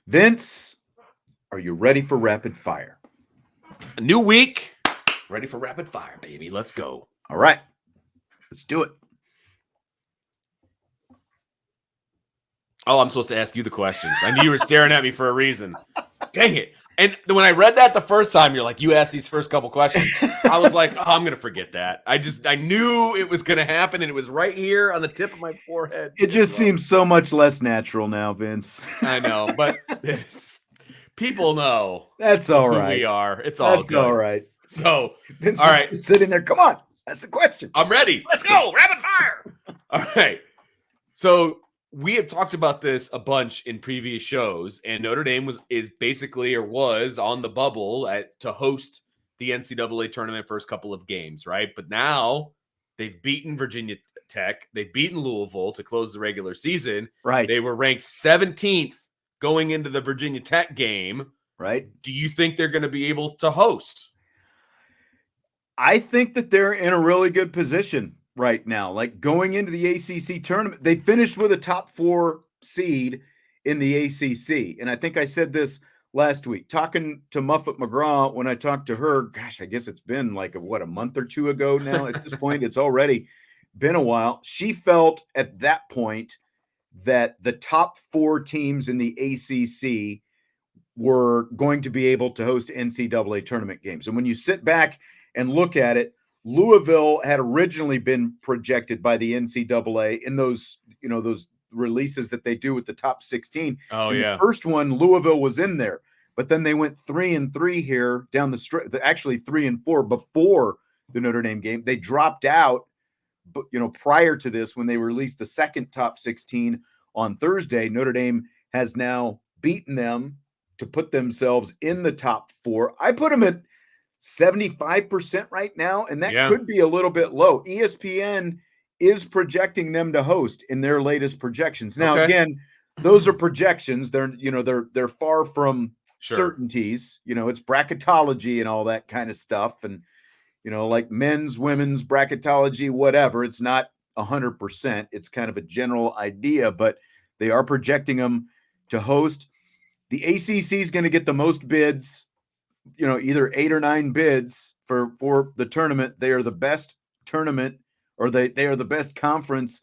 Vince, are you ready for rapid fire? A new week. Ready for rapid fire, baby. Let's go. All right. Let's do it. Oh, I'm supposed to ask you the questions. I knew you were staring at me for a reason. Dang it. And when I read that the first time, you're like, you asked these first couple questions. I was like, oh, I'm going to forget that. I knew it was going to happen, and it was right here on the tip of my forehead. It just seems so much less natural now, Vince. I know, but people know. That's all who right. we are. It's all That's good. all right. So, Vince all right. is sitting there. Come on. That's the question. I'm ready. Let's go. Rapid fire. All right. So we have talked about this a bunch in previous shows, and Notre Dame was on the bubble to host the NCAA tournament first couple of games, right? But now they've beaten Virginia Tech, they've beaten Louisville to close the regular season. Right. They were ranked 17th going into the Virginia Tech game. Right. Do you think they're going to be able to host? I think that they're in a really good position right now. Like going into the ACC tournament, they finished with a top 4 seed in the ACC. And I think I said this last week, talking to Muffet McGraw when I talked to her. Gosh, I guess it's been like a month or two ago now. At this point, it's already been a while. She felt at that point that the top 4 teams in the ACC were going to be able to host NCAA tournament games. And when you sit back and look at it, Louisville had originally been projected by the NCAA in those releases that they do with the top 16. Oh, in yeah. The first one, Louisville was in there, but then they went 3-3 here down the stretch. Actually 3-4 before the Notre Dame game. They dropped out, but prior to this, when they released the second top 16 on Thursday, Notre Dame has now beaten them to put themselves in the top 4. I put them at 75% right now, and that could be a little bit low. ESPN is projecting them to host in their latest projections. Now, again, those are projections. They're far from certainties. It's bracketology and all that kind of stuff, and like men's, women's bracketology, whatever. It's not 100%. It's kind of a general idea, but they are projecting them to host. The ACC is going to get the most bids. Either 8 or 9 bids for the tournament. They are the best tournament, or they are the best conference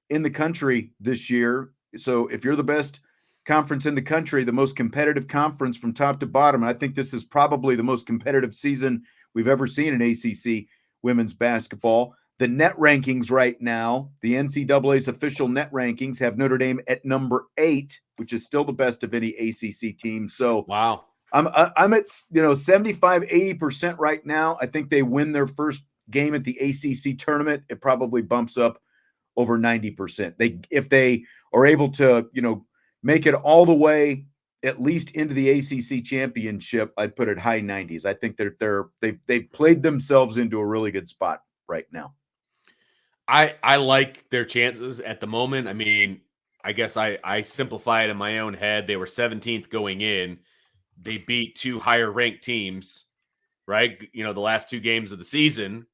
in the country this year. So if you're the best conference in the country, the most competitive conference from top to bottom, and I think this is probably the most competitive season we've ever seen in ACC women's basketball. The net rankings right now, the NCAA's official net rankings have Notre Dame at number 8, which is still the best of any ACC team. So wow. I'm at 75-80% right now. I think they win their first game at the ACC tournament. It probably bumps up over 90%. If they are able to make it all the way at least into the ACC championship, I'd put it high 90s. I think they've played themselves into a really good spot right now. I like their chances at the moment. I mean, I guess I simplify it in my own head. They were 17th going in. They beat 2 higher ranked teams, right? The last 2 games of the season.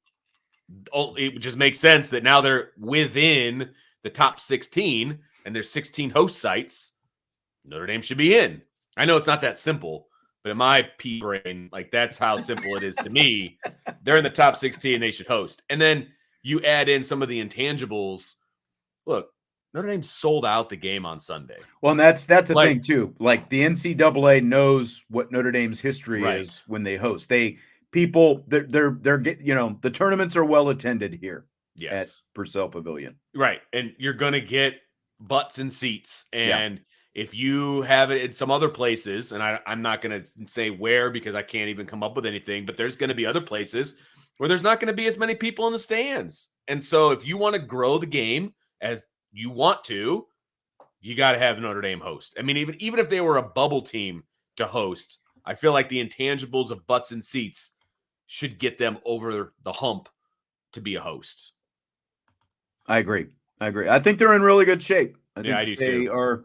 It just makes sense that now they're within the top 16 and there's 16 host sites. Notre Dame should be in. I know it's not that simple, but in my pea brain, like that's how simple it is to me. They're in the top 16. They should host. And then you add in some of the intangibles. Look, Notre Dame sold out the game on Sunday. Well, and that's the thing too. Like the NCAA knows what Notre Dame's history is when they host. They're the tournaments are well attended here at Purcell Pavilion. Right. And you're going to get butts and seats. And if you have it in some other places, and I'm not going to say where because I can't even come up with anything, but there's going to be other places where there's not going to be as many people in the stands. And so if you want to grow the game as you want to, you got to have Notre Dame host. I mean, even if they were a bubble team to host, I feel like the intangibles of butts and seats should get them over the hump to be a host. I agree. I think they're in really good shape. I think I do they are.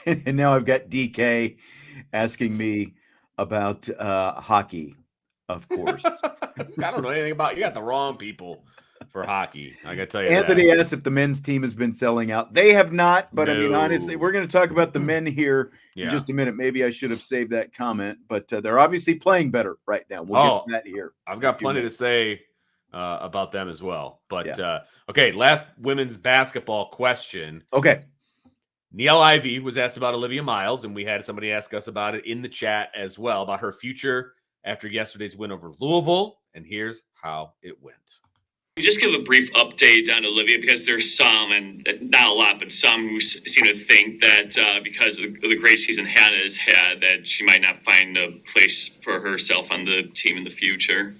And now I've got DK asking me about hockey, of course. I don't know anything about. You got the wrong people. for hockey. I gotta tell you Anthony that. asked if the men's team has been selling out. They have not, but I mean, honestly, No. we're going to talk about the men here in Yeah. just a minute. Maybe I should have saved that comment, but they're obviously playing better right now. We'll get to that here. I've got plenty to say about them as well. But Yeah. okay, last women's basketball question. Okay. Niele Ivey was asked about Olivia Miles, and we had somebody ask us about it in the chat as well, about her future after yesterday's win over Louisville. And here's how it went. Just give a brief update on Olivia, because there's some, and not a lot, but some who seem to think that because of the great season Hannah has had, that she might not find a place for herself on the team in the future.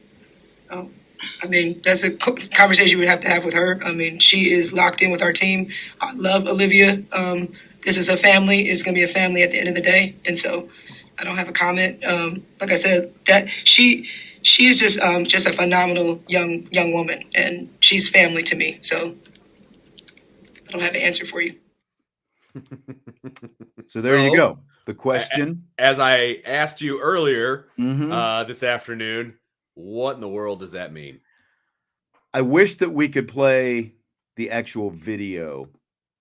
Oh, I mean, that's a conversation we'd have to have with her. I mean, she is locked in with our team. I love Olivia. This is a family. It's going to be a family at the end of the day. And so I don't have a comment. Like I said, that she's just a phenomenal young woman, and she's family to me. So I don't have an answer for you. So there you go. The question. As I asked you earlier Mhm. this afternoon, what in the world does that mean? I wish that we could play the actual video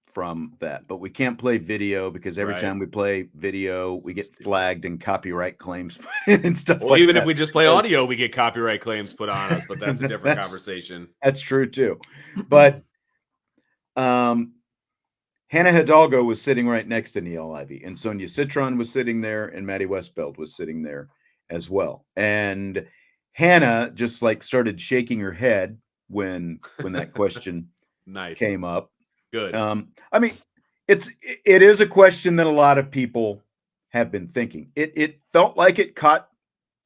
from that, but we can't play video because every Right. time we play video, we get flagged and copyright claims and stuff Well, like even that. if we just play audio, we get copyright claims put on us, but that's a different conversation. That's true too. But Hannah Hidalgo was sitting right next to Niele Ivey, and Sonia Citron was sitting there, and Maddie Westbeld was sitting there as well. And Hannah just like started shaking her head when that question Nice. came up. Good. I mean, it is a question that a lot of people have been thinking. It felt like it caught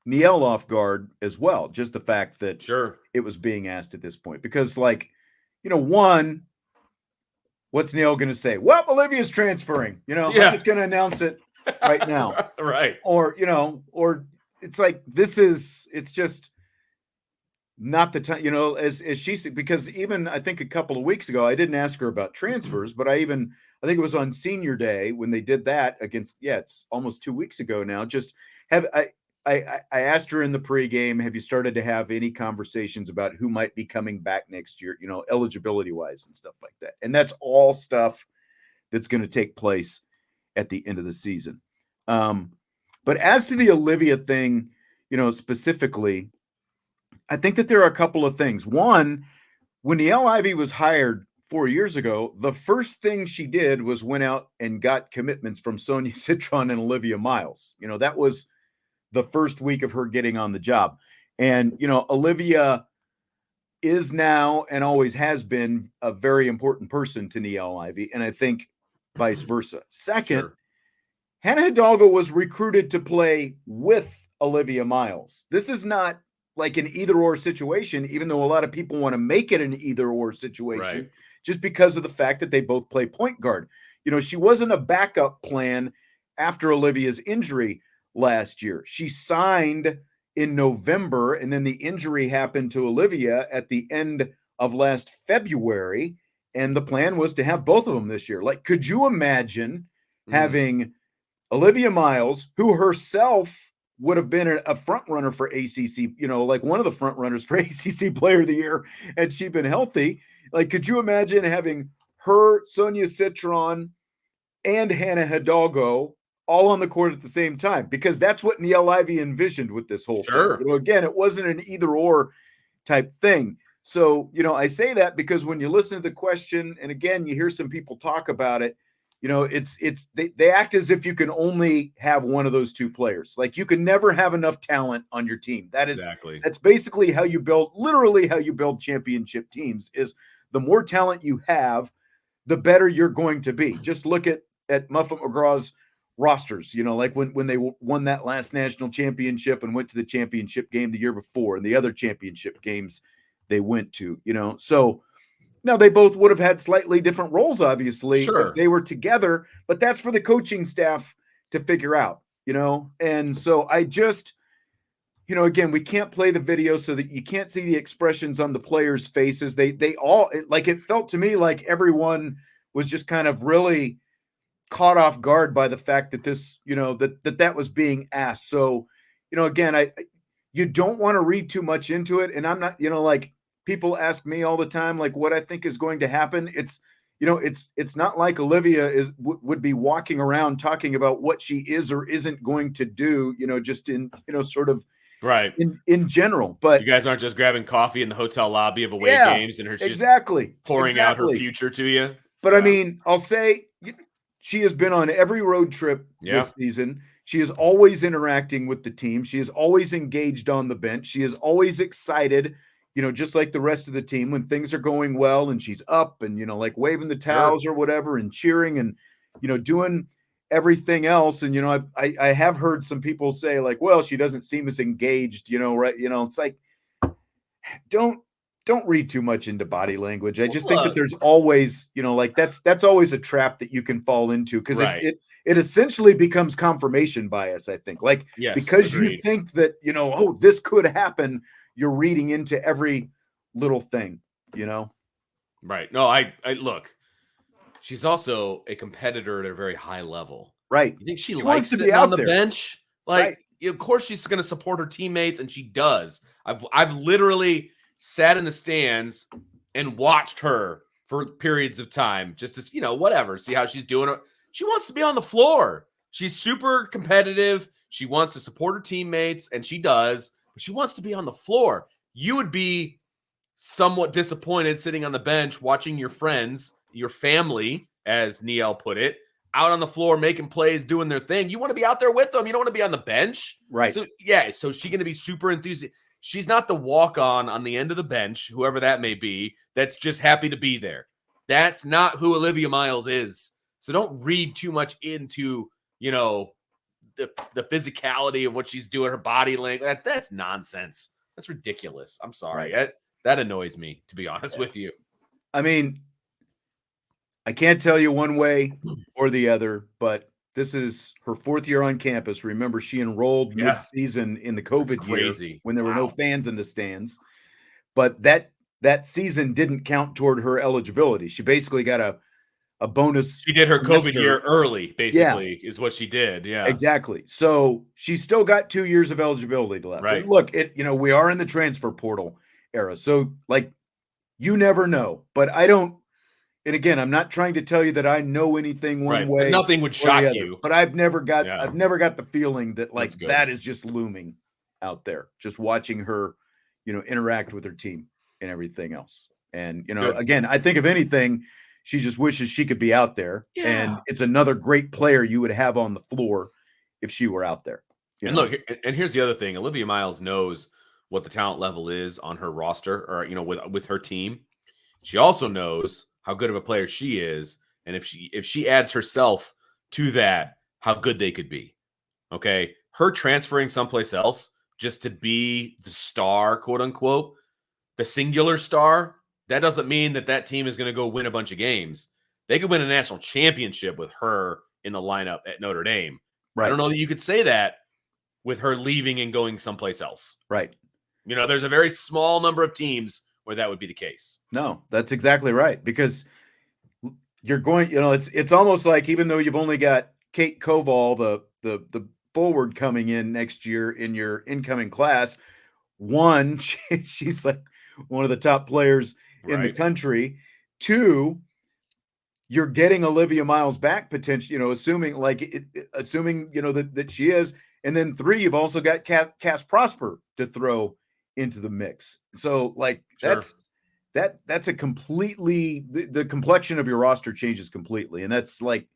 Niele off guard as well. Just the fact that it was being asked at this point, because one, what's Niele going to say? Well, Olivia's transferring. I'm just going to announce it right now. Right. Or it's like it's just not the time, as she said, because even I think a couple of weeks ago, I didn't ask her about transfers, but I think it was on senior day when they did that it's almost 2 weeks ago now. Just I asked her in the pregame, have you started to have any conversations about who might be coming back next year, eligibility wise and stuff like that. And that's all stuff that's going to take place at the end of the season. But as to the Olivia thing, specifically, I think that there are a couple of things. One, when Niele Ivey was hired 4 years ago, the first thing she did was went out and got commitments from Sonia Citron and Olivia Miles. That was the first week of her getting on the job. And, Olivia is now and always has been a very important person to Niele Ivey, and I think vice versa. Second, Hannah Hidalgo was recruited to play with Olivia Miles. This is not like an either-or situation, even though a lot of people want to make it an either-or situation, just because of the fact that they both play point guard. She wasn't a backup plan after Olivia's injury last year. She signed in November, and then the injury happened to Olivia at the end of last February, and the plan was to have both of them this year. Like, could you imagine having Olivia Miles, who herself would have been a front runner for ACC, like one of the front runners for ACC Player of the Year, had she been healthy? Like, could you imagine having her, Sonia Citron, and Hannah Hidalgo all on the court at the same time? Because that's what Niele Ivey envisioned with this whole thing. Again, it wasn't an either or type thing. So, I say that because when you listen to the question, and again, you hear some people talk about it, they act as if you can only have one of those two players. Like, you can never have enough talent on your team. That's basically how you build championship teams. Is the more talent you have, the better you're going to be. Just look at Muffet McGraw's rosters, like when they won that last national championship and went to the championship game the year before, and the other championship games they went to, so now they both would have had slightly different roles, obviously, if they were together, but that's for the coaching staff to figure out, and so I just, again, we can't play the video so that you can't see the expressions on the players' faces. They all, like, it felt to me like everyone was just kind of really caught off guard by the fact that this, that was being asked. So, again, you don't want to read too much into it. And I'm not, like, people ask me all the time, like what I think is going to happen, it's not like Olivia would be walking around talking about what she is or isn't going to do, just in, sort of right. in general. But You guys aren't just grabbing coffee in the hotel lobby of away yeah, games and her just exactly pouring out her future to you. But Yeah. I mean, I'll say she has been on every road trip Yeah. this season. She is always interacting with the team. She is always engaged on the bench. She is always excited, just like the rest of the team when things are going well and she's up and, like waving the towels or whatever and cheering and, doing everything else. And, I have heard some people say like, well, she doesn't seem as engaged, right. It's like, don't read too much into body language. I just think that there's always, like that's always a trap that you can fall into because Right. it essentially becomes confirmation bias, I think. Like, Yes, because agreed. you think that, oh, this could happen, you're reading into every little thing, Right. No, I look, she's also a competitor at a very high level. Right. You think she She likes wants to be sitting out on the there. bench? Like, Right. of course she's going to support her teammates, and she does. I've literally sat in the stands and watched her for periods of time just to, whatever, see how she's doing. She wants to be on the floor. She's super competitive. She wants to support her teammates, and she does, but she wants to be on the floor. You would be somewhat disappointed sitting on the bench watching your friends, your family, as Niele put it, out on the floor making plays, doing their thing. You want to be out there with them. You don't want to be on the bench. Right. So, yeah, so she's going to be super enthusiastic. She's not the walk-on the end of the bench, whoever that may be, that's just happy to be there. That's not who Olivia Miles is. So don't read too much into, the physicality of what she's doing, her body language. That's nonsense. That's ridiculous. I'm sorry. Right. That annoys me, to be honest with you. I mean, I can't tell you one way or the other, but this is her 4th year on campus. Remember, she enrolled mid-season in the COVID year when there were no fans in the stands. But that season didn't count toward her eligibility. She basically got a bonus. She did her semester. COVID year early, basically, is what she did. Yeah. Exactly. So she's still got 2 years of eligibility left. Right. And look, we are in the transfer portal era. So like you never know. But I don't. And again, I'm not trying to tell you that I know anything one way. But nothing would shock you. But I've never got the feeling that like that is just looming out there. Just watching her, interact with her team and everything else. And again, I think if anything, she just wishes she could be out there. Yeah. And it's another great player you would have on the floor if she were out there. Look, and here's the other thing: Olivia Miles knows what the talent level is on her roster, or with her team. She also knows how good of a player she is, and if she adds herself to that, how good they could be. Okay, her transferring someplace else just to be the star, quote unquote, the singular star, that doesn't mean that team is going to go win a bunch of games. They could win a national championship with her in the lineup at Notre Dame. Right. I don't know that you could say that with her leaving and going someplace else. Right. There's a very small number of teams where that would be the case. No, that's exactly right. Because you're going, it's almost like even though you've only got Kate Koval, the forward coming in next year in your incoming class, one, she's like one of the top players in the country. 2, you're getting Olivia Miles back potentially, assuming that she is. And then 3, you've also got Cass Prosper to throw into the mix. So like that's a completely the complexion of your roster changes completely. And that's like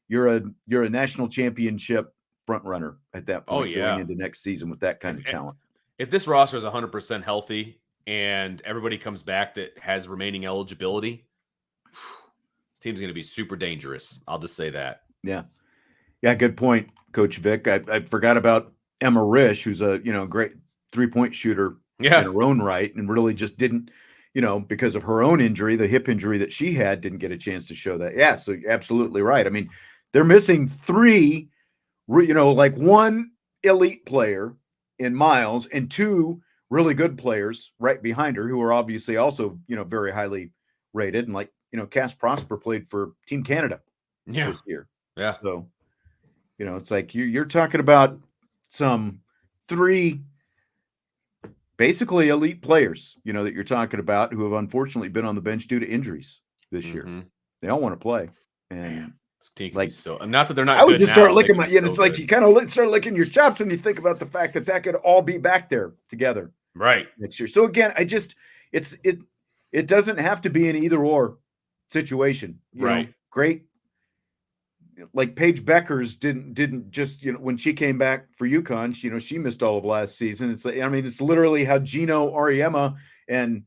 you're a national championship front runner at that point going into next season with that kind of talent. If this roster is 100% healthy and everybody comes back that has remaining eligibility, this team's going to be super dangerous. I'll just say that. Yeah. Good point, Coach Vic. I forgot about Emma Risch, who's a great 3-point shooter in her own right, and really just didn't, because of her own injury, the hip injury that she had, didn't get a chance to show that. Yeah, so absolutely right. I mean, they're missing 3, like 1 elite player in Miles and 2 really good players right behind her who are obviously also, very highly rated. And like, Cass Prosper played for Team Canada this year. Yeah. So, it's like you're talking about some 3 basically elite players, that you're talking about who have unfortunately been on the bench due to injuries this year. They all want to play. And Man, this team can like, be so, not that they're not I would good just now, start they licking can my, be so it's like good. you kind of start licking your chops when you think about the fact that could all be back there together Right. next year. So again, it doesn't have to be an either or situation. Right. Great. Like Paige Beckers didn't just, when she came back for UConn, she missed all of last season. It's like, it's literally how Gino Auriemma and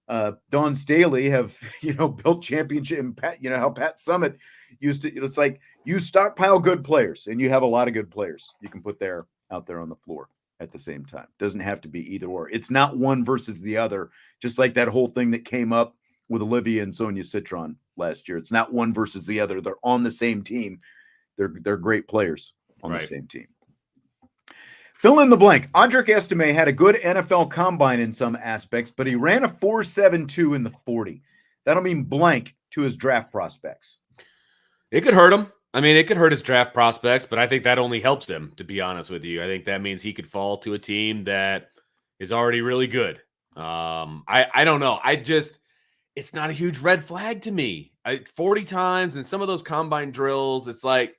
Dawn Staley have, built championship, and Pat, how Pat Summitt used to, it's like you stockpile good players and you have a lot of good players you can put out there on the floor at the same time. Doesn't have to be either or. It's not one versus the other, just like that whole thing that came up with Olivia and Sonia Citron last year. It's not one versus the other. They're on the same team. They're great players on the same team. Fill in the blank. Audric Estime had a good NFL combine in some aspects, but he ran a 4.72 in the 40. That'll mean blank to his draft prospects. It could hurt him. I mean, it could hurt his draft prospects, but I think that only helps him, to be honest with you. I think that means he could fall to a team that is already really good. I don't know. It's not a huge red flag to me. 40 times and some of those combine drills, it's like,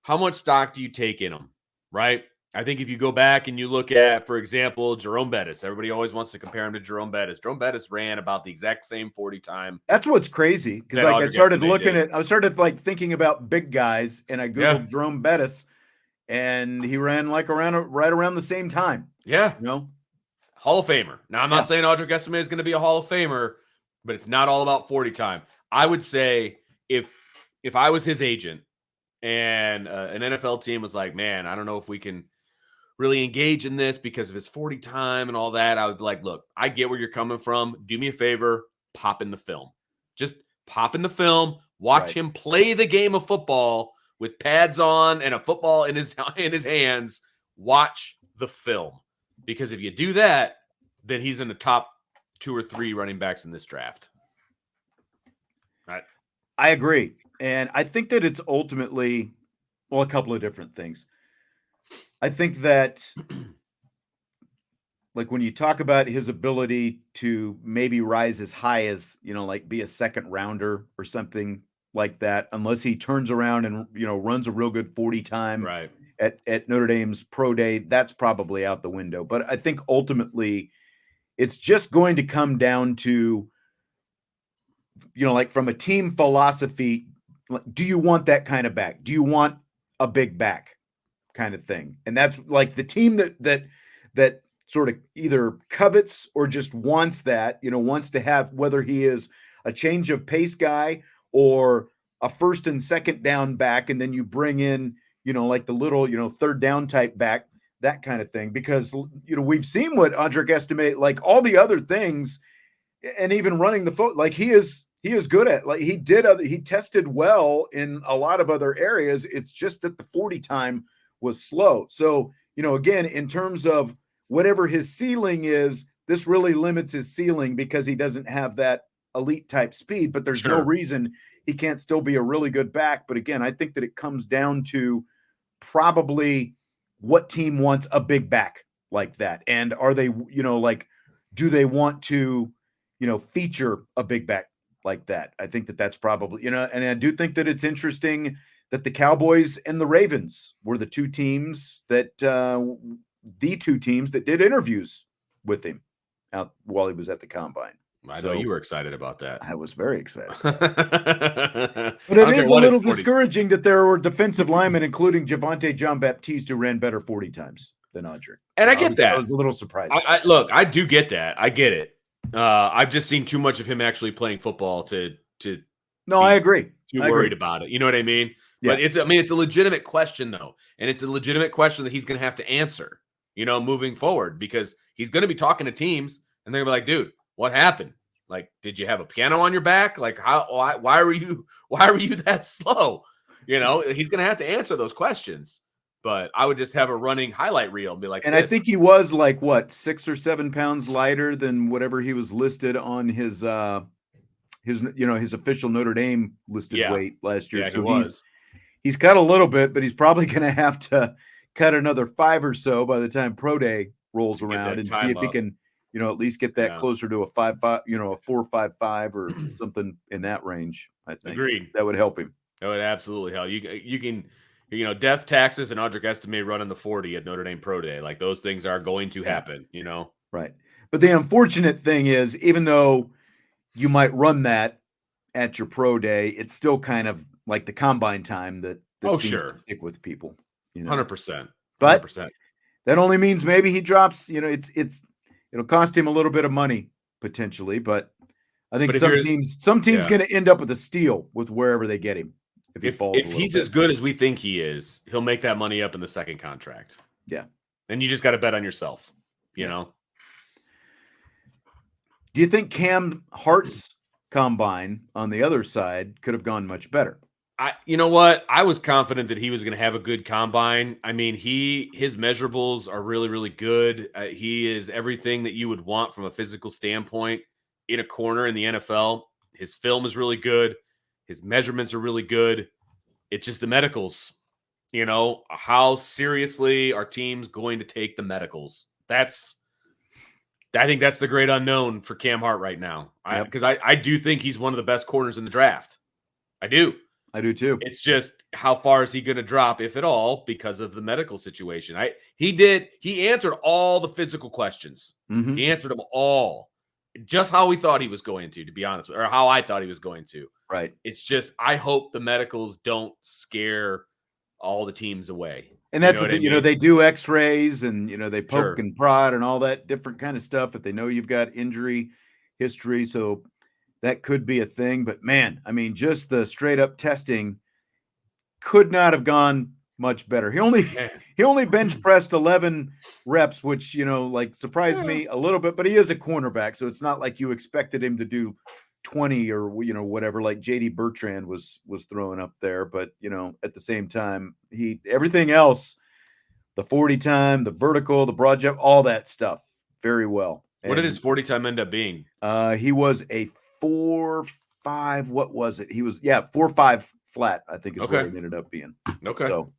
how much stock do you take in them, right? I think if you go back and you look at, for example, Jerome Bettis, everybody always wants to compare him to Jerome Bettis. Jerome Bettis ran about the exact same 40 time. That's what's crazy, because like I started like thinking about big guys, and I Googled Jerome Bettis, and he ran like right around the same time. Yeah. Hall of Famer. Now, I'm not saying Audric Estime is going to be a Hall of Famer, but it's not all about 40 time. I would say if I was his agent and an NFL team was like, man, I don't know if we can really engage in this because of his 40 time and all that, I would be like, look, I get where you're coming from. Do me a favor, pop in the film. Just pop in the film, watch him play the game of football with pads on and a football in his hands. Watch the film. Because if you do that, then he's in the top 2 or 3 running backs in this draft. Right. I agree. And I think that it's ultimately, a couple of different things. I think that, like, when you talk about his ability to maybe rise as high as, like be a second rounder or something like that, unless he turns around and, runs a real good 40 time at Notre Dame's pro day, that's probably out the window. But I think ultimately it's just going to come down to, like from a team philosophy, do you want that kind of back? Do you want a big back kind of thing? And that's like the team that sort of either covets or just wants that, wants to have, whether he is a change of pace guy or a first and second down back, and then you bring in, like the little, third down type back, that kind of thing. Because, we've seen what Audric Estime, like all the other things, and even running the foot, like he is good at, like he tested well in a lot of other areas. It's just that the 40 time was slow. So, again, in terms of whatever his ceiling is, this really limits his ceiling because he doesn't have that elite type speed, but there's no reason he can't still be a really good back. But again, I think that it comes down to probably what team wants a big back like that. And are they, like, do they want to, feature a big back like that? I think that that's probably, and I do think that it's interesting that the Cowboys and the Ravens were the two teams that did interviews with him out while he was at the combine. I know you were excited about that. I was very excited. But it is a little discouraging that there were defensive linemen, including Javonte Jean-Baptiste, who ran better 40 times than Audric. And I get that. I was a little surprised. Look, I do get that. I get it. I've just seen too much of him actually playing football to No, I agree. Worried about it. You know what I mean? Yeah. But it's a legitimate question though. And it's a legitimate question that he's going to have to answer, moving forward, because he's going to be talking to teams and they're going to be like, dude, what happened? Like, did you have a piano on your back? Like, why were you that slow? He's going to have to answer those questions. But I would just have a running highlight reel and be like, and I think he was like, what, 6 or 7 pounds lighter than whatever he was listed on his official Notre Dame listed weight last year. Yeah, so he's cut a little bit, but he's probably going to have to cut another 5 or so by the time pro day rolls get around that and see time if he up. can, at least get that Yeah. closer to a 5.5, a 4.55 or something in that range. I think Agreed. that would help him. That would absolutely help. You can, death, taxes, and Audric Estime running the 40 at Notre Dame Pro Day. Like those things are going to happen, Right. But the unfortunate thing is, even though you might run that at your pro day, it's still kind of like the combine time that Oh, seems sure. to stick with people, 100%. But 100%. that only means maybe he drops, it'll cost him a little bit of money potentially, but I think But if some you're- teams Yeah. going to end up with a steal with wherever they get him. If he falls a If little he's bit. as good as we think he is, he'll make that money up in the second contract. Yeah. And you just got to bet on yourself, you know? Do you think Cam Hart's combine on the other side could have gone much better? You know what? I was confident that he was going to have a good combine. I mean, his measurables are really, really good. He is everything that you would want from a physical standpoint in a corner in the NFL. His film is really good. His measurements are really good. It's just the medicals. How seriously are teams going to take the medicals? I think that's the great unknown for Cam Hart right now. Because I do think he's one of the best corners in the draft. I do. I do too. It's just how far is he going to drop, if at all, because of the medical situation. He answered all the physical questions. Mm-hmm. He answered them all, just how we thought he was going to be honest, or how I thought he was going to. Right. It's just I hope the medicals don't scare all the teams away. And that's they do X-rays and they poke and prod and all that different kind of stuff if they know you've got injury history. So that could be a thing, but man, I mean, just the straight up testing could not have gone much better. He only bench pressed 11 reps, which, surprised me a little bit, but he is a cornerback. So it's not like you expected him to do 20 or, whatever, like JD Bertrand was throwing up there. But, at the same time, everything else, the 40 time, the vertical, the broad jump, all that stuff very well. What did his 40 time end up being? He was a 4.5. What was it? He was 4.5 flat, I think is what it ended up being. Okay. So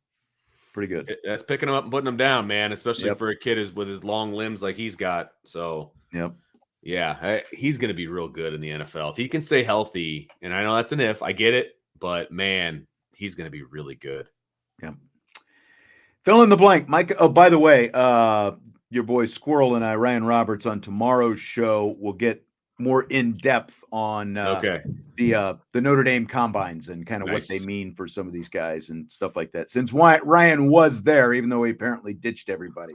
pretty good. That's picking him up and putting him down, man, especially for a kid with his long limbs like he's got. So yeah, he's going to be real good in the NFL. If he can stay healthy, and I know that's an if, I get it, but man, he's going to be really good. Yeah. Fill in the blank, Micah. Oh, by the way, your boy Squirrel and I, Ryan Roberts, on tomorrow's show will get more in depth on the Notre Dame combines and kind of what they mean for some of these guys and stuff like that. Since Ryan was there, even though he apparently ditched everybody.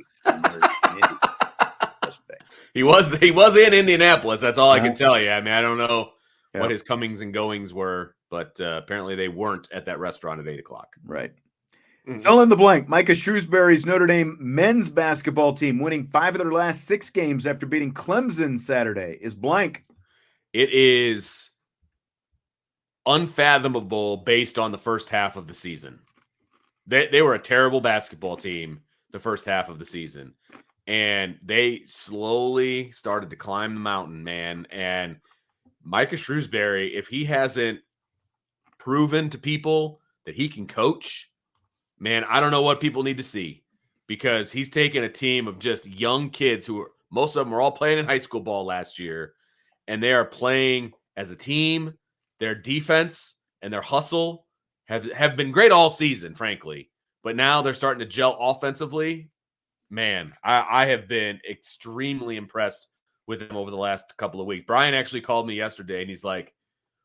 He was in Indianapolis. That's all I can tell you. I mean, I don't know what his comings and goings were, but apparently they weren't at that restaurant at 8:00. Right. Mm-hmm. Fill in the blank. Micah Shrewsberry's Notre Dame men's basketball team winning 5 of their last 6 games after beating Clemson Saturday is blank. It is unfathomable based on the first half of the season. They were a terrible basketball team the first half of the season, and they slowly started to climb the mountain, man. And Micah Shrewsberry, if he hasn't proven to people that he can coach, man, I don't know what people need to see, because he's taken a team of just young kids most of them were all playing in high school ball last year, and they are playing as a team. Their defense and their hustle have been great all season, frankly, but now they're starting to gel offensively. Man, I have been extremely impressed with him over the last couple of weeks. Brian actually called me yesterday, and he's like,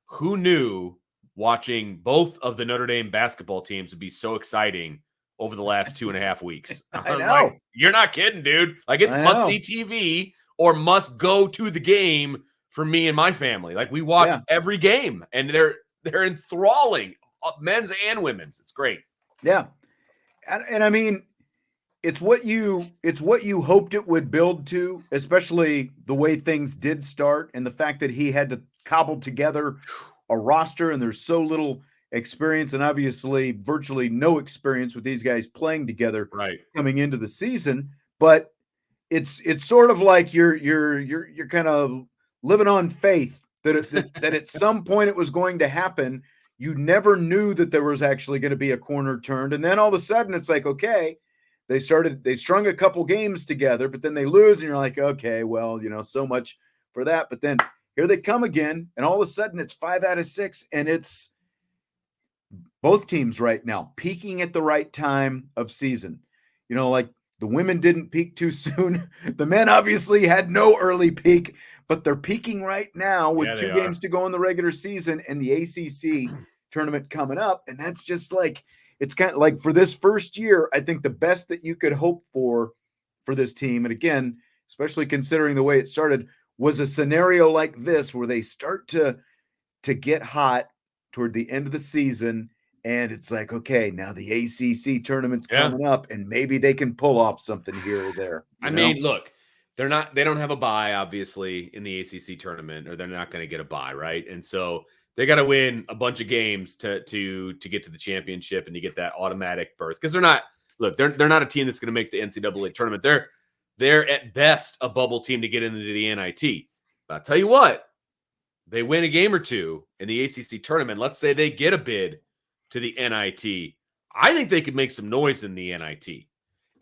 who knew watching both of the Notre Dame basketball teams would be so exciting over the last 2.5 weeks? I know. Like, you're not kidding, dude. Like, it's must-see TV or must go to the game for me and my family. Like, we watch every game, and they're enthralling, men's and women's. It's great. Yeah. And I mean, it's what you hoped it would build to, especially the way things did start, and the fact that he had to cobble together a roster, and there's so little experience, and obviously virtually no experience with these guys playing together coming into the season. But it's sort of like you're kind of living on faith that at some point it was going to happen. You never knew that there was actually going to be a corner turned, and then all of a sudden it's like, okay, they strung a couple games together, but then they lose, and you're like, okay, well, so much for that. But then here they come again, and all of a sudden it's 5 out of 6, and it's both teams right now peaking at the right time of season. Like the women didn't peak too soon. The men obviously had no early peak, but they're peaking right now with 2 games to go in the regular season and the ACC tournament coming up. And that's just like, it's kind of like for this first year, I think the best that you could hope for this team. And again, especially considering the way it started, was a scenario like this where they start to get hot toward the end of the season. And it's like, okay, now the ACC tournament's coming up, and maybe they can pull off something here or there. I mean, look, they don't have a bye, obviously, in the ACC tournament, or they're not going to get a bye, right? And so they got to win a bunch of games to get to the championship and to get that automatic berth. Because they're not a team that's going to make the NCAA tournament. They're at best a bubble team to get into the NIT. But I'll tell you what, they win a game or two in the ACC tournament. Let's say they get a bid to the NIT. I think they could make some noise in the NIT.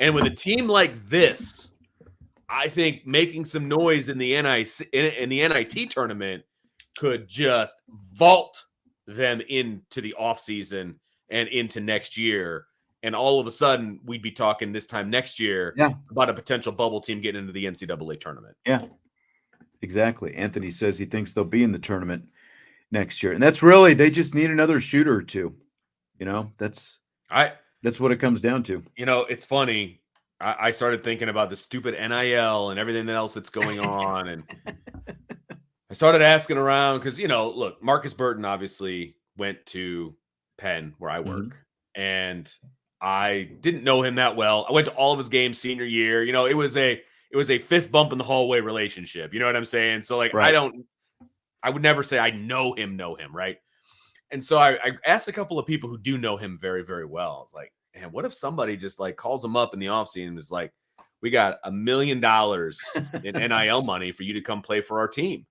And with a team like this, I think making some noise in the NIT tournament could just vault them into the offseason and into next year. And all of a sudden, we'd be talking this time next year about a potential bubble team getting into the NCAA tournament. Yeah, exactly. Anthony says he thinks they'll be in the tournament next year. And that's really, they just need another shooter or two. That's what it comes down to. It's funny. I started thinking about the stupid NIL and everything else that's going on. And I started asking around because, look, Marcus Burton obviously went to Penn where I work. And I didn't know him that well. I went to all of his games senior year. It was a fist bump in the hallway relationship. You know what I'm saying? So like, right. I would never say I know him, right? And so I asked a couple of people who do know him very, very well. I was like, man, what if somebody just like calls him up in the offseason and is like, we got $1 million in NIL money for you to come play for our team.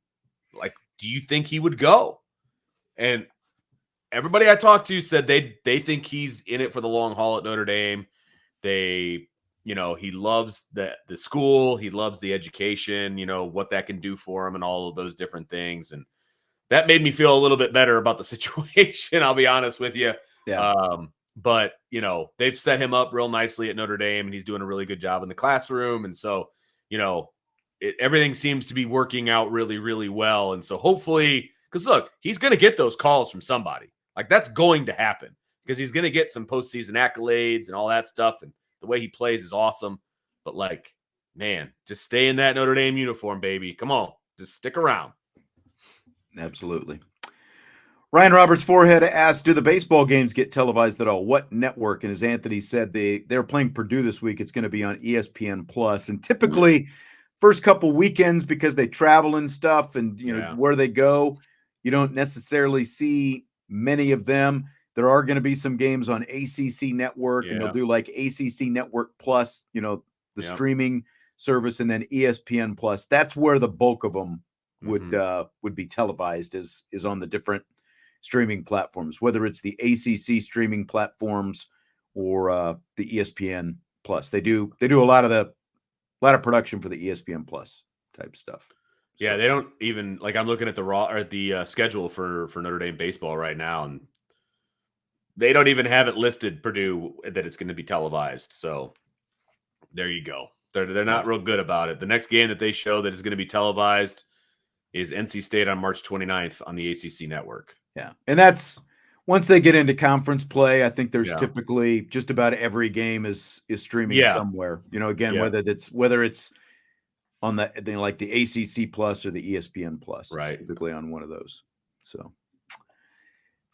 Like, do you think he would go? And everybody I talked to said they think he's in it for the long haul at Notre Dame. He loves the school. He loves the education, what that can do for him and all of those different things. And that made me feel a little bit better about the situation. I'll be honest with you. Yeah. But they've set him up real nicely at Notre Dame, and he's doing a really good job in the classroom. And so, everything seems to be working out really, really well. And so hopefully, because look, he's going to get those calls from somebody. Like that's going to happen because he's going to get some postseason accolades and all that stuff. And the way he plays is awesome. But like, man, just stay in that Notre Dame uniform, baby. Come on, just stick around. Absolutely. Ryan Roberts Forehead asked, do the baseball games get televised at all? What network? And as Anthony said, they're playing Purdue this week. It's going to be on ESPN Plus. And typically first couple weekends, because they travel and stuff and, where they go, you don't necessarily see many of them. There are going to be some games on ACC Network, and they'll do like ACC Network Plus, the streaming service, and then ESPN Plus. That's where the bulk of them would be televised is on the different streaming platforms, whether it's the ACC streaming platforms or the ESPN Plus. They do a lot of production for the ESPN Plus type stuff. Yeah, they don't even like. I'm looking at the schedule for Notre Dame baseball right now, and they don't even have it listed Purdue that it's going to be televised. So there you go. They're not real good about it. The next game that they show that is going to be televised is NC State on March 29th on the ACC network. Yeah. And that's once they get into conference play, I think there's typically just about every game is streaming somewhere, again, whether it's on the like the ACC Plus or the ESPN Plus, right? Typically on one of those. So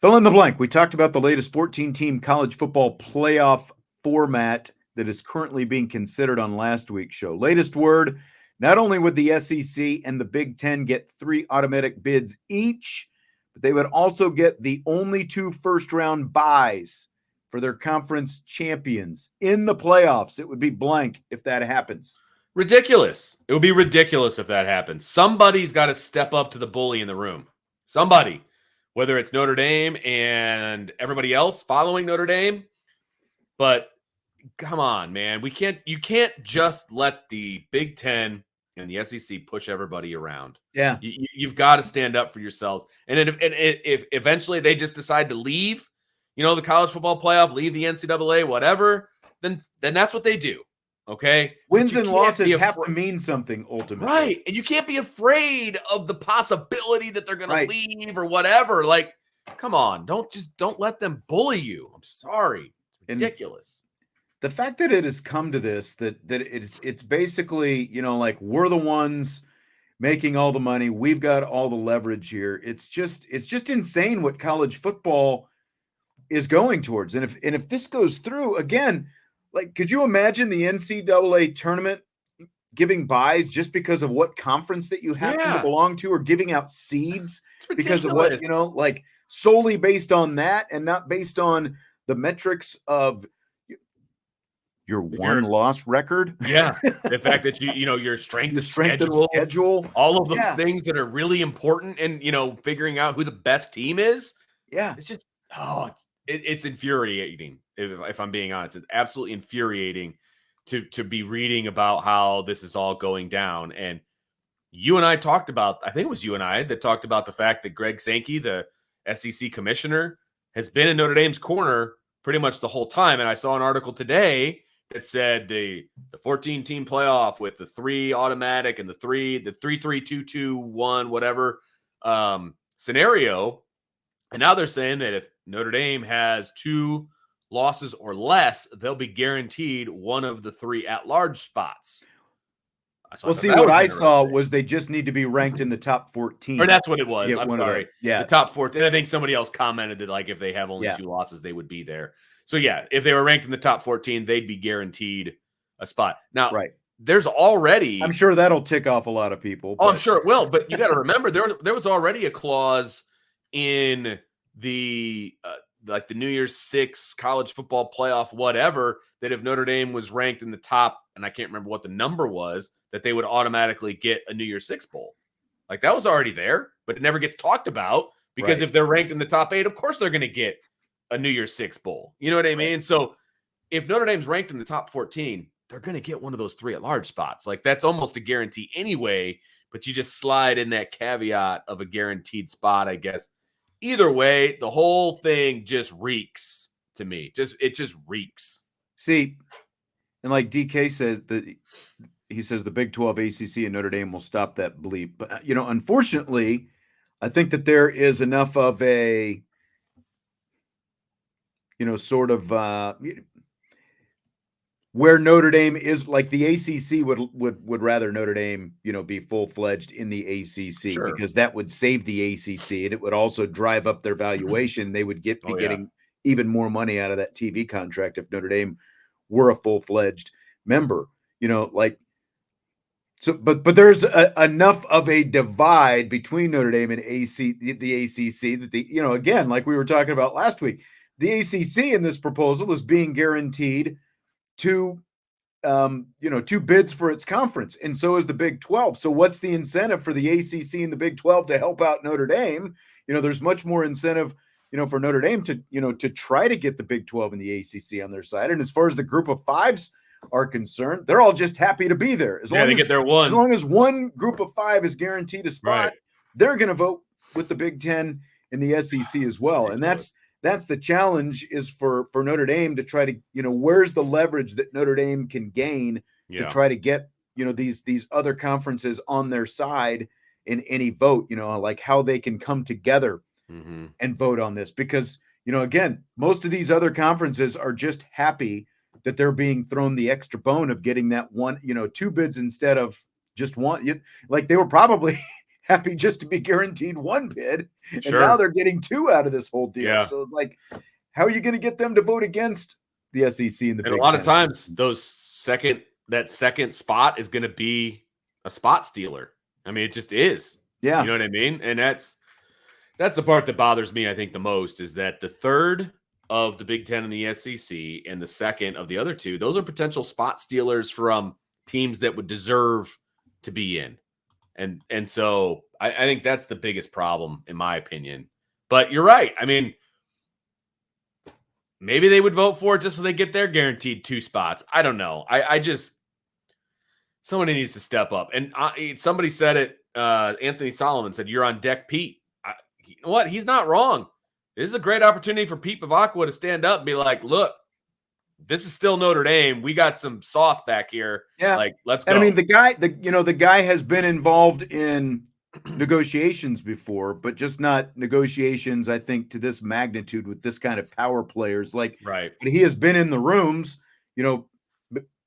fill in the blank. We talked about the latest 14-team college football playoff format that is currently being considered on last week's show. Latest word, not only would the SEC and the Big Ten get 3 automatic bids each, but they would also get the only 2 first-round buys for their conference champions in the playoffs. It would be blank if that happens. Ridiculous. It would be ridiculous if that happens. Somebody's got to step up to the bully in the room. Somebody, whether it's Notre Dame and everybody else following Notre Dame, but come on, man. You can't just let the Big Ten and the SEC push everybody around. Yeah. You've got to stand up for yourselves. And if eventually they just decide to leave, the college football playoff, leave the NCAA, whatever, then that's what they do. Okay. Wins and losses have to mean something ultimately. Right. And you can't be afraid of the possibility that they're going to leave or whatever. Like, come on, don't let them bully you. I'm sorry. It's ridiculous. The fact that it has come to this, that it's basically, like we're the ones making all the money. We've got all the leverage here. It's just insane what college football is going towards. And if this goes through again, like, could you imagine the NCAA tournament giving buys just because of what conference that you happen to belong to, or giving out seeds because of what, like solely based on that and not based on the metrics of your one-loss record? Yeah. The fact that your strength of schedule, all of those things that are really important, and, figuring out who the best team is. Yeah. It's just, it's infuriating. If I'm being honest, it's absolutely infuriating to be reading about how this is all going down. And you and I talked about, I think it was you and I that talked about the fact that Greg Sankey, the SEC commissioner, has been in Notre Dame's corner pretty much the whole time. And I saw an article today that said the 14-team playoff with the 3 automatic and the 3-3-2-2-1 whatever scenario. And now they're saying that if Notre Dame has 2 losses or less, they'll be guaranteed one of the 3 at-large spots. Well, see, what I saw was they just need to be ranked in the top 14. Or that's what it was. I'm sorry. Yeah. The top 14. And I think somebody else commented that, like, if they have only 2 losses, they would be there. So, yeah, if they were ranked in the top 14, they'd be guaranteed a spot. Now, there's already... I'm sure that'll tick off a lot of people. Oh, I'm sure it will. But you got to remember, there was already a clause in the like the New Year's 6 college football playoff, whatever, that if Notre Dame was ranked in the top, and I can't remember what the number was, that they would automatically get a New Year's 6 bowl. Like, that was already there, but it never gets talked about because if they're ranked in the top 8, of course they're going to get a New Year's 6 bowl. You know what I mean? So if Notre Dame's ranked in the top 14, they're going to get one of those 3 at-large spots. Like, that's almost a guarantee anyway, but you just slide in that caveat of a guaranteed spot, I guess. Either way, the whole thing just reeks to me. It just reeks. See, and like DK says, he says the Big 12, ACC, and Notre Dame will stop that bleep. But, unfortunately, I think that there is enough of a, sort of where Notre Dame is, like the ACC would rather Notre Dame, be full-fledged in the ACC because that would save the ACC, and it would also drive up their valuation. They would be getting even more money out of that TV contract if Notre Dame were a full-fledged member, so, but there's enough of a divide between Notre Dame and the ACC that again, like we were talking about last week, the ACC in this proposal is being guaranteed 2 bids for its conference, and so is the Big 12. So what's the incentive for the ACC and the Big 12 to help out Notre Dame? There's much more incentive, for Notre Dame to try to get the Big 12 and the ACC on their side. And as far as the group of 5s are concerned, they're all just happy to be there. As long as one group of 5 is guaranteed a spot, they're going to vote with the Big 10 and the SEC as well. And that's the challenge, is for Notre Dame to try to, where's the leverage that Notre Dame can gain to try to get, these other conferences on their side in any vote, like how they can come together and vote on this. Because, again, most of these other conferences are just happy that they're being thrown the extra bone of getting that 2 bids instead of just 1. Like, they were probably happy just to be guaranteed 1 bid, and now they're getting 2 out of this whole deal. Yeah. So it's like, how are you going to get them to vote against the SEC and the Big Ten? A lot of times, that second spot is going to be a spot stealer. I mean, it just is. Yeah, you know what I mean. And that's the part that bothers me, I think, the most, is that the third of the Big Ten and the SEC and the second of the other 2, those are potential spot stealers from teams that would deserve to be in. And so I think that's the biggest problem, in my opinion. But you're right. I mean, maybe they would vote for it just so they get their guaranteed 2 spots. I don't know. I just somebody needs to step up. And somebody said it. Anthony Solomon said, "You're on deck, Pete." You know what? He's not wrong. This is a great opportunity for Pete Bavacqua to stand up and be like, "Look, this is still Notre Dame. We got some sauce back here. Yeah, like let's go." And I mean, the guy has been involved in negotiations before, but just not negotiations, I think, to this magnitude with this kind of power players. Like, right. But he has been in the rooms,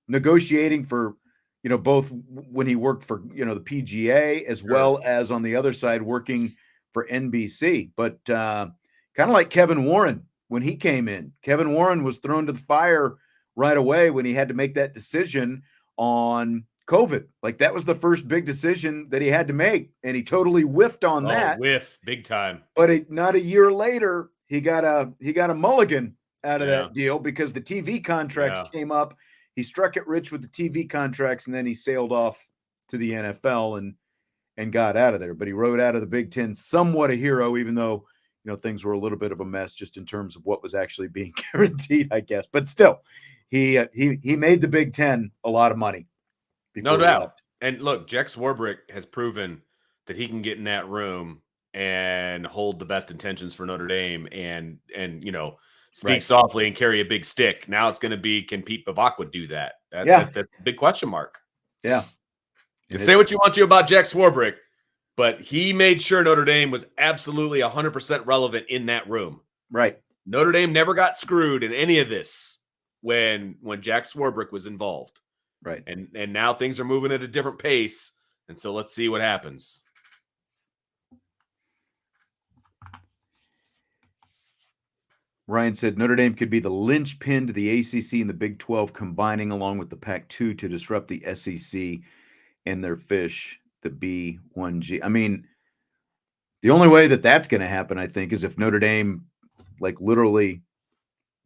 negotiating for, both when he worked for, the PGA as well as on the other side working for NBC. But kind of like Kevin Warren when he came in. Kevin Warren was thrown to the fire right away when he had to make that decision on COVID. Like that was the first big decision that he had to make, and he totally whiffed on that. Whiff, big time. But not a year later, he got a mulligan out of that deal because the TV contracts came up. He struck it rich with the TV contracts, and then he sailed off to the NFL and got out of there. But he rode out of the Big Ten somewhat a hero, even though things were a little bit of a mess just in terms of what was actually being guaranteed, I guess. But still, he made the Big Ten a lot of money. No doubt. And look, Jack Swarbrick has proven that he can get in that room and hold the best intentions for Notre Dame and speak softly and carry a big stick. Now it's going to be, can Pete Bavacqua do that? That's a big question mark. Yeah. You say what you want to about Jack Swarbrick, but he made sure Notre Dame was absolutely 100% relevant in that room. Right. Notre Dame never got screwed in any of this when Jack Swarbrick was involved. Right. And now things are moving at a different pace. And so let's see what happens. Ryan said Notre Dame could be the linchpin to the ACC and the Big 12 combining along with the Pac-2 to disrupt the SEC and their fish, the B1G. I mean, the only way that that's going to happen, I think, is if Notre Dame literally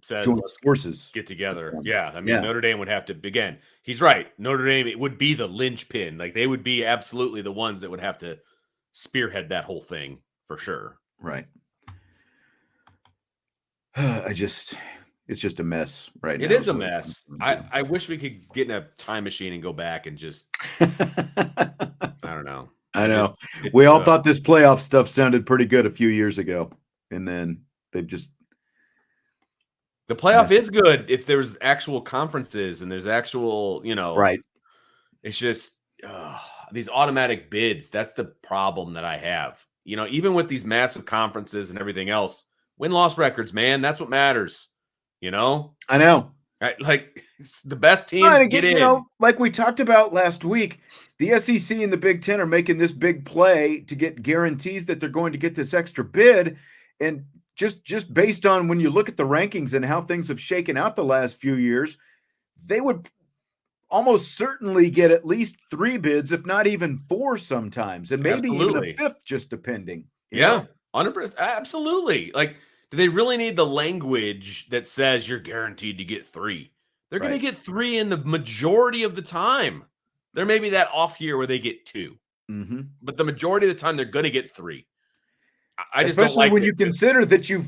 says joins forces, get together. Yeah. I mean, Notre Dame would have to, again, he's right. Notre Dame, it would be the linchpin. Like they would be absolutely the ones that would have to spearhead that whole thing for sure. Right. It's just a mess right now. It is a mess. I wish we could get in a time machine and go back and just, I don't know. I know. We all thought this playoff stuff sounded pretty good a few years ago. And then they've just, the playoff is good if there's actual conferences and there's actual, right. It's just these automatic bids. That's the problem that I have. Even with these massive conferences and everything else, win-loss records, man, that's what matters. I know. Like the best teams get in. Like we talked about last week, the SEC and the Big Ten are making this big play to get guarantees that they're going to get this extra bid. And just based on when you look at the rankings and how things have shaken out the last few years, they would almost certainly get at least 3 bids, if not even 4 sometimes, and maybe even a 5th, just depending. Yeah, 100%. Absolutely. Like, do they really need the language that says you're guaranteed to get 3? They're going to get 3 in the majority of the time. There may be that off year where they get 2, but the majority of the time they're going to get 3. I just especially don't like when you consider that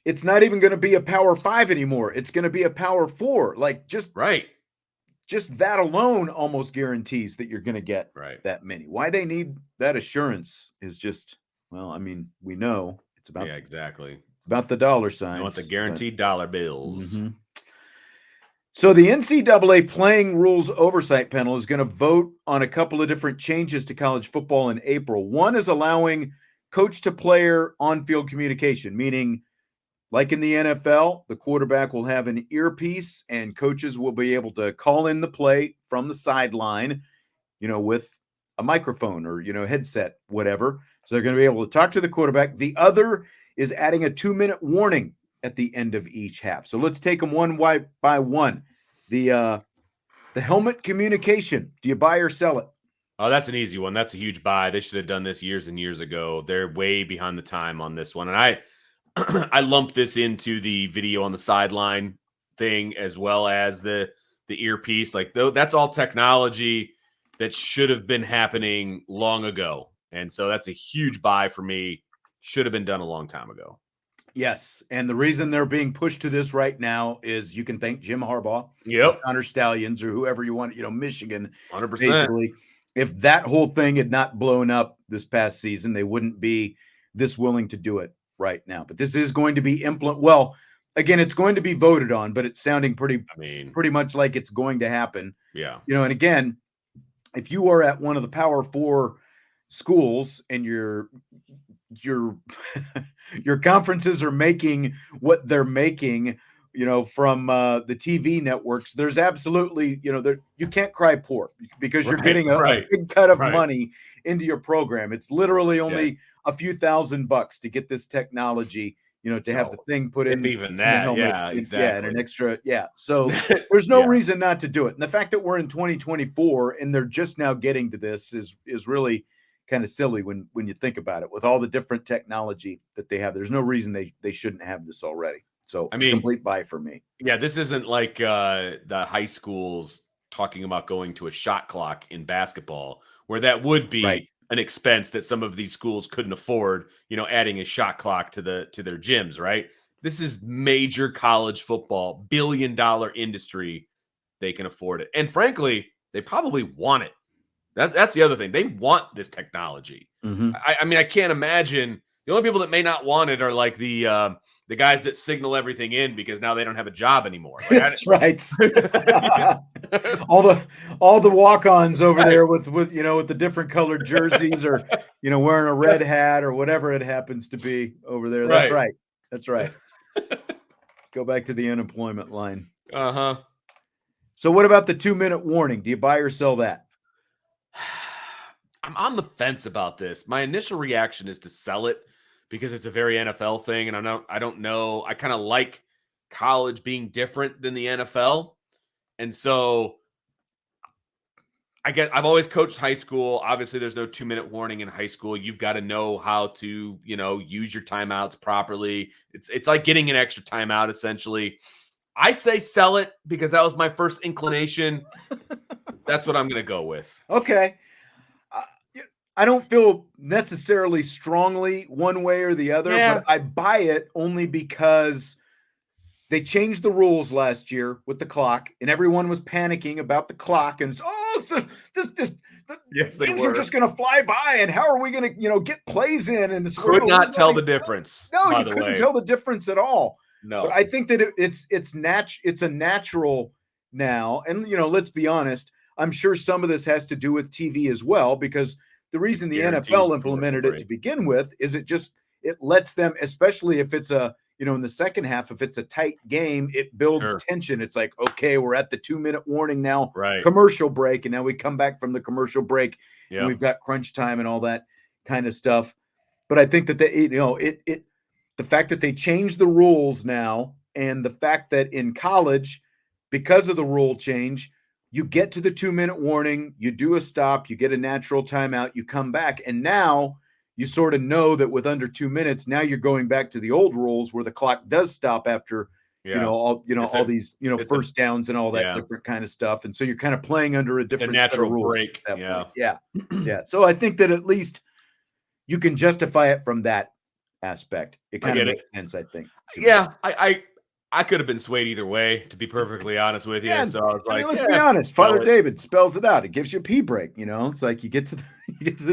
it's not even going to be a Power 5 anymore. It's going to be a Power 4. Like just that alone almost guarantees that you're going to get that many. Why they need that assurance is just, well, I mean, we know it's about exactly. It's about the dollar signs. You want the guaranteed dollar bills. So the NCAA Playing Rules Oversight Panel is going to vote on a couple of different changes to college football in April. One is allowing coach-to-player on-field communication, meaning like in the NFL, the quarterback will have an earpiece and coaches will be able to call in the play from the sideline, with a microphone or, headset, whatever. So they're going to be able to talk to the quarterback. The other is adding a 2-minute warning at the end of each half. So let's take them one by one. The helmet communication. Do you buy or sell it? Oh, that's an easy one. That's a huge buy. They should have done this years and years ago. They're way behind the time on this one. And I lumped this into the video on the sideline thing as well as the earpiece. Like, that's all technology that should have been happening long ago. And so that's a huge buy for me. Should have been done a long time ago. Yes, and the reason they're being pushed to this right now is you can thank Jim Harbaugh, Yep. Connor Stallions, or whoever you want, Michigan, 100%. basically. If that whole thing had not blown up this past season, they wouldn't be this willing to do it right now. But this is going to be well, again, it's going to be voted on, but it's sounding pretty much like it's going to happen. Yeah. And again, if you are at one of the Power 4 schools and your conferences are making what they're making, from the TV networks, there's absolutely, you can't cry poor because you're getting a big cut of money into your program. It's literally only a few $1,000 to get this technology, to have the thing put in. Even that, yeah, exactly. Yeah, and an extra, yeah. So there's no reason not to do it. And the fact that we're in 2024 and they're just now getting to this is really kind of silly when you think about it. With all the different technology that they have, there's no reason they shouldn't have this already. So it's a complete buy for me. Yeah, this isn't like the high schools talking about going to a shot clock in basketball, where that would be an expense that some of these schools couldn't afford, adding a shot clock to their gyms, right? This is major college football, billion-dollar industry. They can afford it. And frankly, they probably want it. That's the other thing. They want this technology. Mm-hmm. I mean, I can't imagine. The only people that may not want it are like the guys that signal everything in because now they don't have a job anymore. Like, that's right. all the walk-ons over there with the different colored jerseys or wearing a red hat or whatever it happens to be over there. That's right. That's right. Go back to the unemployment line. Uh-huh. So what about the 2-minute warning? Do you buy or sell that? I'm on the fence about this. My initial reaction is to sell it because it's a very NFL thing, and I don't know. I kind of like college being different than the NFL, and so I've always coached high school. Obviously, there's no 2-minute warning in high school. You've got to know how to use your timeouts properly. It's like getting an extra timeout essentially. I say sell it because that was my first inclination. That's what I'm going to go with. Okay. I don't feel necessarily strongly one way or the other, but I buy it only because they changed the rules last year with the clock, and everyone was panicking about the clock. And things are just going to fly by, and how are we going to get plays in? And could not tell the difference. No, you couldn't tell the difference at all. No, but I think that it's a natural now, and let's be honest. I'm sure some of this has to do with TV as well, because the reason the NFL implemented it to begin with is it lets them, especially if it's in the second half, if it's a tight game, it builds tension. It's like, okay, we're at the 2-minute warning now, commercial break. And now we come back from the commercial break and we've got crunch time and all that kind of stuff. But I think that the fact that they changed the rules now, and the fact that in college, because of the rule change, you get to the 2-minute warning, you do a stop, you get a natural timeout, you come back. And now you sort of know that with under 2 minutes, now you're going back to the old rules where the clock does stop after, all these, first downs and all that different kind of stuff. And so you're kind of playing under a different natural rules break. Yeah. So I think that at least you can justify it from that aspect. It kind of makes sense, I think. Yeah. I could have been swayed either way, to be perfectly honest with you. So I was like, let's be honest. Father David spells it out. It gives you a pee break. It's like you get to the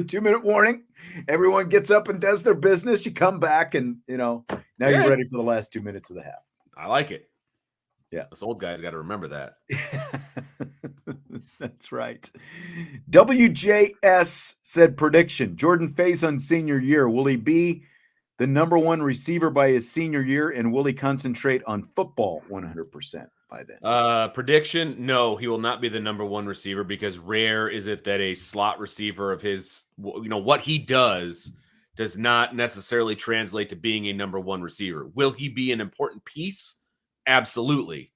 2-minute warning. Everyone gets up and does their business. You come back, and now you're ready for the last 2 minutes of the half. I like it. Yeah, this old guy's got to remember that. That's right. WJS said prediction: Jordan Faison senior year. Will he be the number 1 receiver by his senior year, and will he concentrate on football 100% by then? Prediction: no, he will not be the number 1 receiver, because rare is it that a slot receiver of his, what he does not necessarily translate to being a number 1 receiver. Will he be an important piece? Absolutely.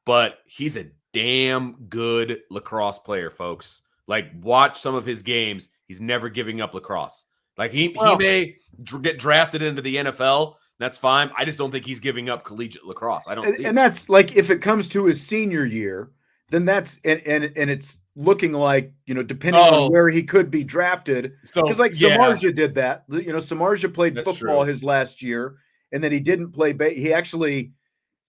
But he's a damn good lacrosse player, folks. Like, watch some of his games. He's never giving up lacrosse. Like, he may get drafted into the NFL. That's fine. I just don't think he's giving up collegiate lacrosse. I don't see and that's like, if it comes to his senior year, then that's and it's looking like, depending on where he could be drafted. Because Samardzija did that. Samardzija played football his last year, and then he didn't play. He actually,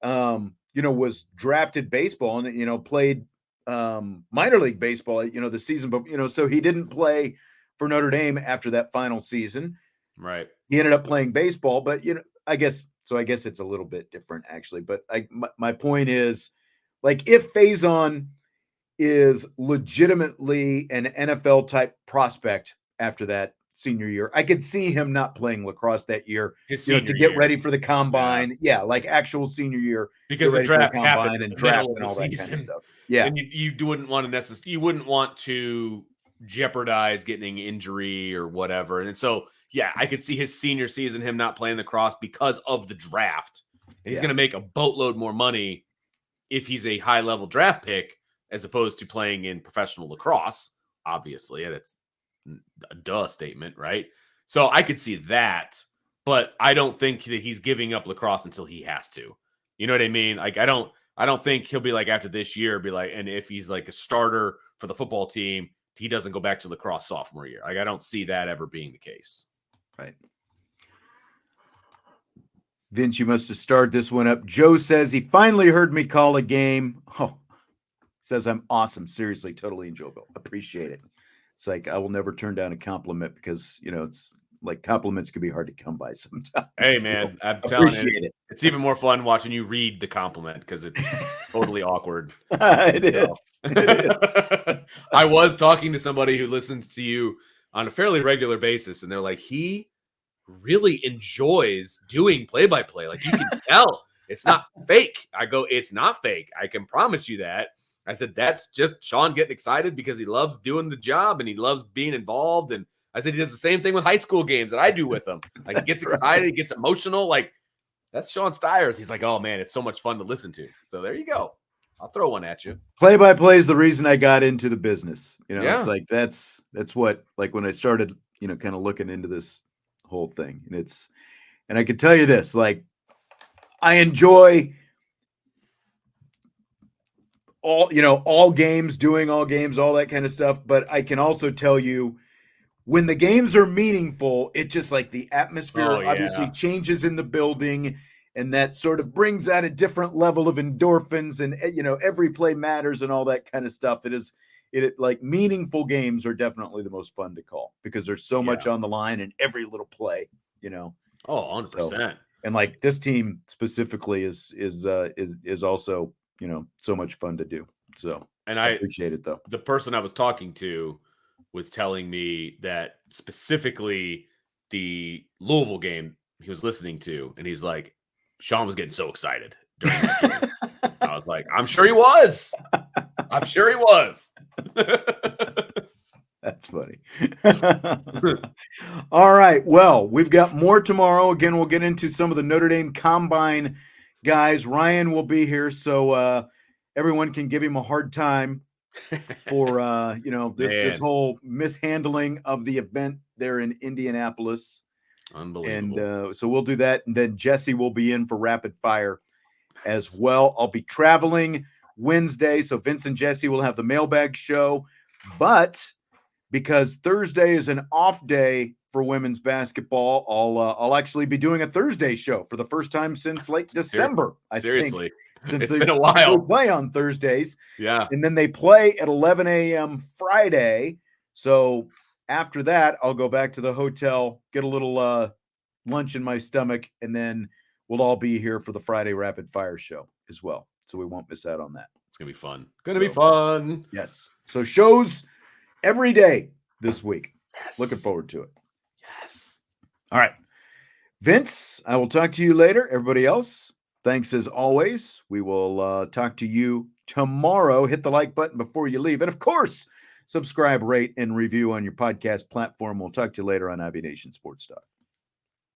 was drafted baseball and, played minor league baseball, the season, but, so he didn't play for Notre Dame after that final season. Right. He ended up playing baseball, but, I guess it's a little bit different actually. But my point is, like, if Faison is legitimately an NFL type prospect after that senior year, I could see him not playing lacrosse that year, to get ready for the combine. Yeah, like actual senior year, because the draft happened and draft and all that kind of stuff. Yeah, and you wouldn't want to you wouldn't want to jeopardize getting injury or whatever. And so, yeah, I could see his senior season, him not playing lacrosse because of the draft. And he's going to make a boatload more money if he's a high level draft pick as opposed to playing in professional lacrosse. Obviously, that's a duh statement, right? So I could see that, but I don't think that he's giving up lacrosse until he has to. You know what I mean? Like, I don't think he'll be like after this year, be like, and if he's like a starter for the football team, he doesn't go back to lacrosse sophomore year. Like, I don't see that ever being the case. Right. Vince, you must have started this one up. Joe says he finally heard me call a game. Oh, says I'm awesome. Seriously, totally enjoyable. Appreciate it. It's like I will never turn down a compliment because, it's like compliments can be hard to come by sometimes. Hey, man, I'm telling you, it's even more fun watching you read the compliment because it's totally awkward. It is. I was talking to somebody who listens to you on a fairly regular basis, and they're like, he really enjoys doing play-by-play. Like, you can tell it's not fake. I go, it's not fake. I can promise you that. I said, that's just Sean getting excited because he loves doing the job and he loves being involved. And I said, he does the same thing with high school games that I do with him. Like, he gets excited, he gets emotional. Like, that's Sean Stiers. He's like, oh man, it's so much fun to listen to. So there you go. I'll throw one at you. Play-by-play is the reason I got into the business. It's like, that's what, like when I started, kind of looking into this whole thing, and I can tell you this, like, I enjoy all games, doing all games, all that kind of stuff. But I can also tell you when the games are meaningful, it just like the atmosphere obviously changes in the building, and that sort of brings out a different level of endorphins, and every play matters and all that kind of stuff. Like meaningful games are definitely the most fun to call because there's so much on the line in every little play, Oh, 100%. And like this team specifically is also, so much fun to do. So, and I appreciate it though. The person I was talking to was telling me that specifically the Louisville game he was listening to, and he's like, Sean was getting so excited during that game. I was like, I'm sure he was. I'm sure he was. That's funny. All right. Well, we've got more tomorrow. Again, we'll get into some of the Notre Dame Combine guys. Ryan will be here, so everyone can give him a hard time for this whole mishandling of the event there in Indianapolis. Unbelievable. And so we'll do that, and then Jesse will be in for rapid fire as well. I'll be traveling Wednesday, so Vince and Jesse will have the mailbag show, but because Thursday is an off day for women's basketball, I'll actually be doing a Thursday show for the first time since late December. Seriously, since it's been a while. They play on Thursdays, and then they play at 11 a.m. Friday. So after that, I'll go back to the hotel, get a little lunch in my stomach, and then we'll all be here for the Friday rapid fire show as well. So we won't miss out on that. It's gonna be fun. Be fun. Yes. So shows every day this week. Yes. Looking forward to it. Yes. All right. Vince, I will talk to you later. Everybody else, thanks as always. We will talk to you tomorrow. Hit the like button before you leave. And of course, subscribe, rate, and review on your podcast platform. We'll talk to you later on Ivy Nation Sports Talk.